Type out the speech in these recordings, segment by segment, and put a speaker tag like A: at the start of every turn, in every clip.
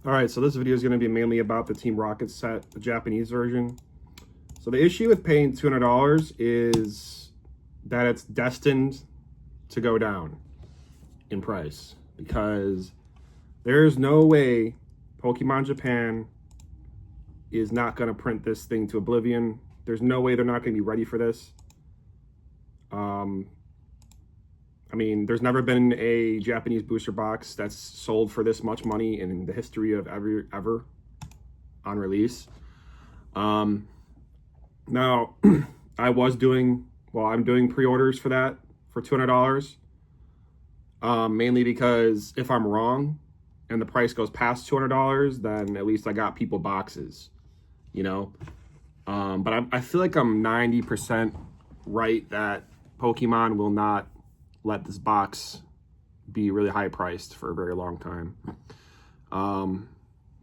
A: All right, so this video is going to be mainly about the Team Rocket set, the Japanese version. So the issue with paying $200 is that it's destined to go down in price, because there's no way Pokemon Japan is not going to print this thing to oblivion. There's no way they're not going to be ready for this. I mean, there's never been a Japanese booster box that's sold for this much money in the history of ever on release. Now, I'm doing pre-orders for that for $200. Mainly because if I'm wrong and the price goes past $200, then at least I got people boxes, you know? But I feel like I'm 90% right that Pokemon will not let this box be really high priced for a very long time.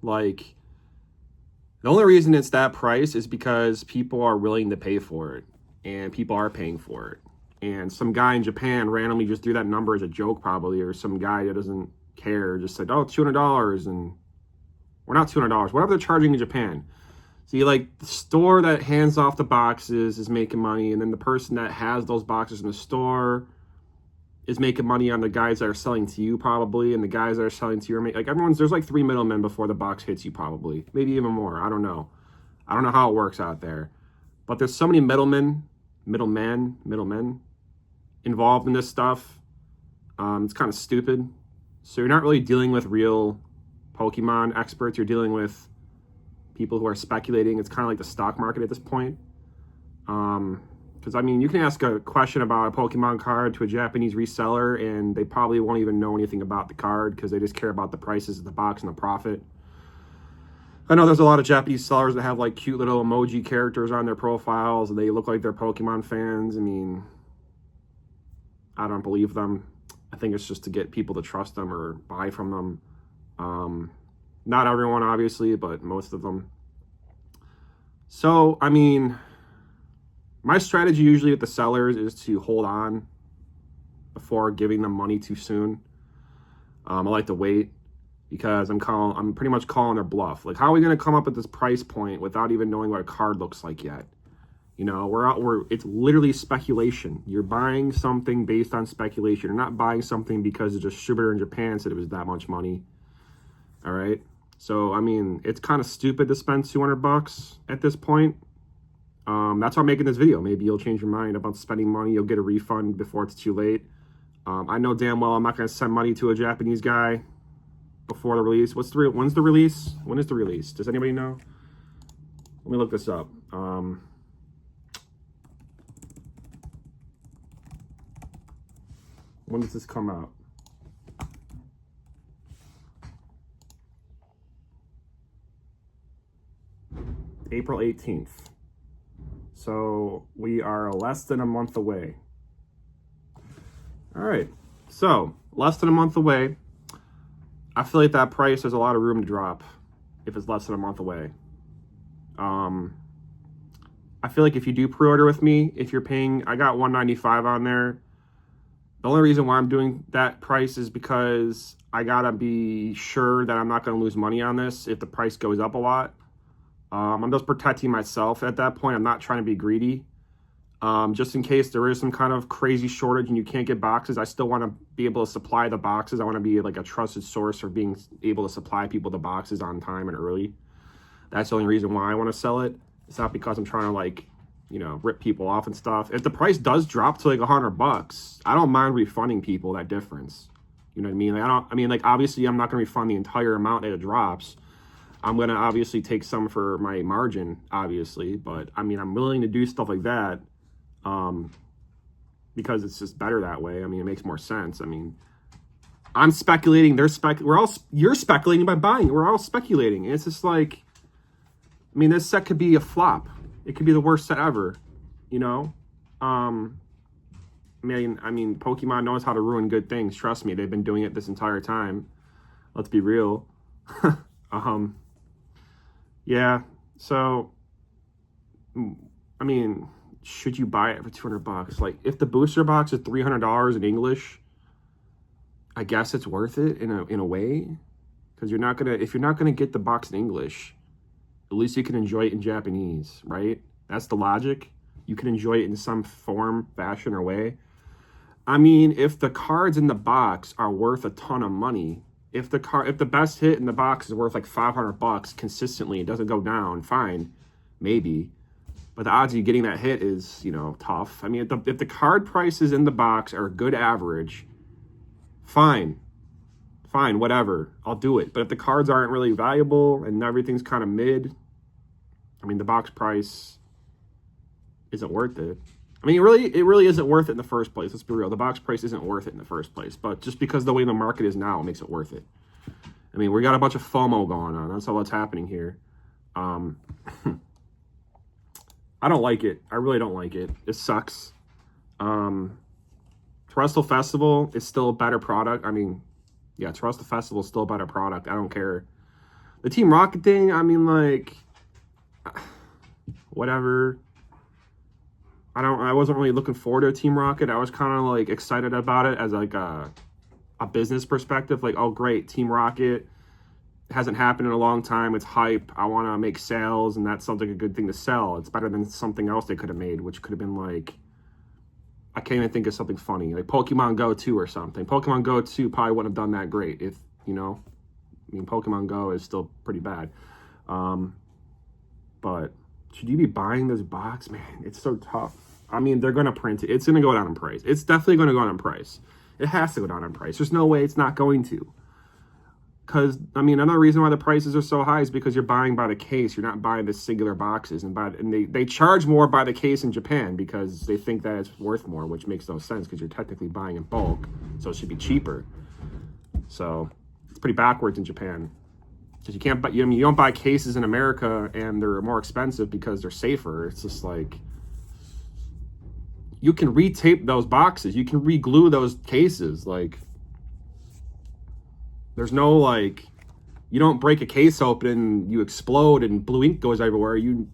A: Like, the only reason it's that price is because people are willing to pay for it, and people are paying for it. And some guy in Japan randomly just threw that number as a joke, probably, or some guy that doesn't care just said, oh, $200, and we're not $200, whatever they're charging in Japan. See, like, the store that hands off the boxes is making money, and then the person that has those boxes in the store is making money on the guys that are selling to you, probably, and the guys that are selling to you are like, there's like 3 middlemen before the box hits you, probably, maybe even more. I don't know how it works out there, but there's so many middlemen involved in this stuff. It's kind of stupid. So you're not really dealing with real Pokemon experts. You're dealing with people who are speculating. It's kind of like the stock market at this point. Because, I mean, you can ask a question about a Pokemon card to a Japanese reseller, and they probably won't even know anything about the card because they just care about the prices of the box and the profit. I know there's a lot of Japanese sellers that have, like, cute little emoji characters on their profiles, and they look like they're Pokemon fans. I mean, I don't believe them. I think it's just to get people to trust them or buy from them. Not everyone, obviously, but most of them. So, I mean, my strategy usually with the sellers is to hold on before giving them money too soon. I like to wait because I'm pretty much calling their bluff. Like, how are we going to come up with this price point without even knowing what a card looks like yet? You know, it's literally speculation. You're buying something based on speculation. You're not buying something because a distributor in Japan said it was that much money. All right. So, I mean, it's kind of stupid to spend $200 at this point. That's why I'm making this video. Maybe you'll change your mind about spending money. You'll get a refund before it's too late. I know damn well I'm not going to send money to a Japanese guy before the release. When's the release? When is the release? Does anybody know? Let me look this up. When does this come out? April 18th. So we are less than a month away. All right, so less than a month away. I feel like that price, there's a lot of room to drop if it's less than a month away. I feel like if you do pre-order with me, if you're paying, I got $195 on there. The only reason why I'm doing that price is because I gotta be sure that I'm not gonna lose money on this if the price goes up a lot. I'm just protecting myself at that point. I'm not trying to be greedy. Just in case there is some kind of crazy shortage and you can't get boxes, I still want to be able to supply the boxes. I want to be like a trusted source for being able to supply people the boxes on time and early. That's the only reason why I want to sell it. It's not because I'm trying to, like, you know, rip people off and stuff. If the price does drop to like $100, I don't mind refunding people that difference. You know what I mean? Like, obviously I'm not going to refund the entire amount that it drops. I'm going to obviously take some for my margin, obviously, but I mean, I'm willing to do stuff like that because it's just better that way. I mean, it makes more sense. I mean, I'm speculating, you're speculating by buying. We're all speculating. And it's just like, I mean, this set could be a flop. It could be the worst set ever, you know? I mean, Pokemon knows how to ruin good things. Trust me, they've been doing it this entire time. Let's be real. Yeah, so, I mean, should you buy it for $200? Like, if the booster box is $300 in English, I guess it's worth it in a way. Because if you're not gonna get the box in English, at least you can enjoy it in Japanese, right? That's the logic. You can enjoy it in some form, fashion, or way. I mean, if the cards in the box are worth a ton of money, if the best hit in the box is worth like $500 consistently, it doesn't go down, fine, maybe. But the odds of you getting that hit is, tough. I mean, if the card prices in the box are a good average, fine, whatever, I'll do it. But if the cards aren't really valuable and everything's kind of mid, I mean, the box price isn't worth it. I mean, it really isn't worth it in the first place. Let's be real. The box price isn't worth it in the first place. But just because the way the market is now, it makes it worth it. I mean, we got a bunch of FOMO going on. That's all that's happening here. I don't like it. I really don't like it. It sucks. Terrestrial Festival is still a better product. I mean, yeah, Terrestrial Festival is still a better product. I don't care. The Team Rocket thing, I mean, like, whatever. I wasn't really looking forward to Team Rocket. I was kind of like excited about it as like a business perspective. Like, oh great, Team Rocket hasn't happened in a long time. It's hype. I want to make sales, and that sounds like a good thing to sell. It's better than something else they could have made, which could have been like, I can't even think of something funny, like Pokemon Go 2 or something. Pokemon Go 2 probably wouldn't have done that great if, I mean, Pokemon Go is still pretty bad. But should you be buying this box? Man, it's so tough. I mean, they're going to print it. It's going to go down in price. It's definitely going to go down in price. It has to go down in price. There's no way it's not going to. Because, I mean, another reason why the prices are so high is because you're buying by the case. You're not buying the singular boxes. And they charge more by the case in Japan because they think that it's worth more, which makes no sense because you're technically buying in bulk. So it should be cheaper. So it's pretty backwards in Japan. Because you can't buy, you don't buy cases in America and they're more expensive because they're safer. It's just like, you can retape those boxes. You can re-glue those cases. Like, there's no, like, you don't break a case open and you explode and blue ink goes everywhere. You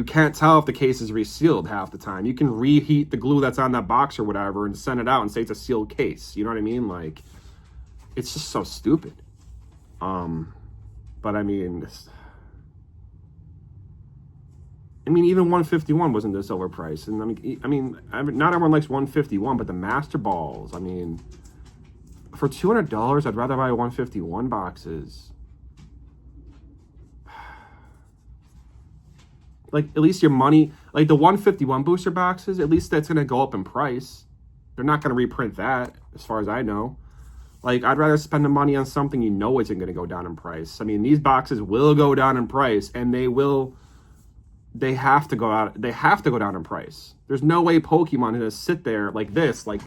A: can't tell if the case is resealed half the time. You can reheat the glue that's on that box or whatever and send it out and say it's a sealed case. You know what I mean? Like, it's just so stupid. But I mean, even 151 wasn't this overpriced. And I mean, not everyone likes 151, but the Master Balls, I mean, for $200, I'd rather buy 151 boxes. Like, at least your money, like the 151 booster boxes, at least that's going to go up in price. They're not going to reprint that, as far as I know. Like, I'd rather spend the money on something you know isn't going to go down in price. I mean, these boxes will go down in price, and they have to go down in price. There's no way Pokemon is going to sit there like this, like,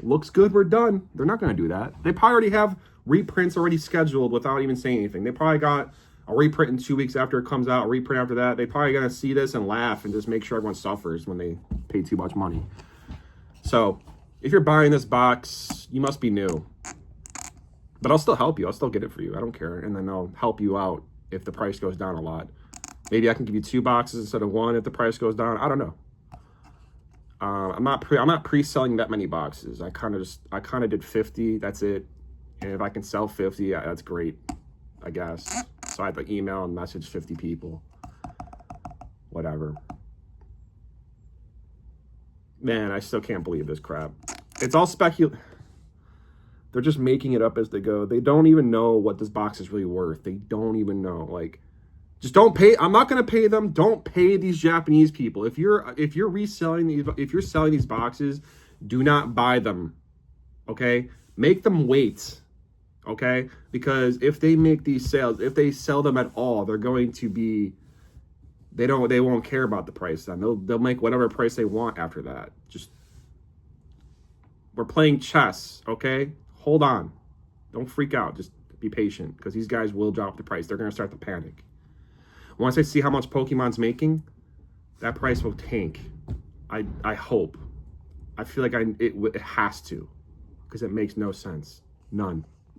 A: looks good, we're done. They're not going to do that. They probably already have reprints already scheduled without even saying anything. They probably got a reprint in 2 weeks after it comes out, a reprint after that. They probably going to see this and laugh and just make sure everyone suffers when they pay too much money. So, if you're buying this box, you must be new. But I'll still help you. I'll still get it for you. I don't care. And then I'll help you out if the price goes down a lot. Maybe I can give you 2 boxes instead of 1 if the price goes down. I don't know. I'm not pre-selling that many boxes. I kind of did 50. That's it. And if I can sell 50, that's great, I guess. So I have to email and message 50 people. Whatever. Man, I still can't believe this crap. It's all speculative. They're just making it up as they go. They don't even know what this box is really worth. They don't even know. Like, just don't pay. I'm not going to pay them. Don't pay these Japanese people. If you're reselling these, if you're selling these boxes, do not buy them. Okay? Make them wait. Okay? Because if they make these sales, if they sell them at all, they're going to be, they won't care about the price then. They'll make whatever price they want after that. Just, we're playing chess, okay? Hold on. Don't freak out. Just be patient because these guys will drop the price. They're going to start to panic. Once I see how much Pokemon's making, that price will tank. I hope. I feel like it has to because it makes no sense. None.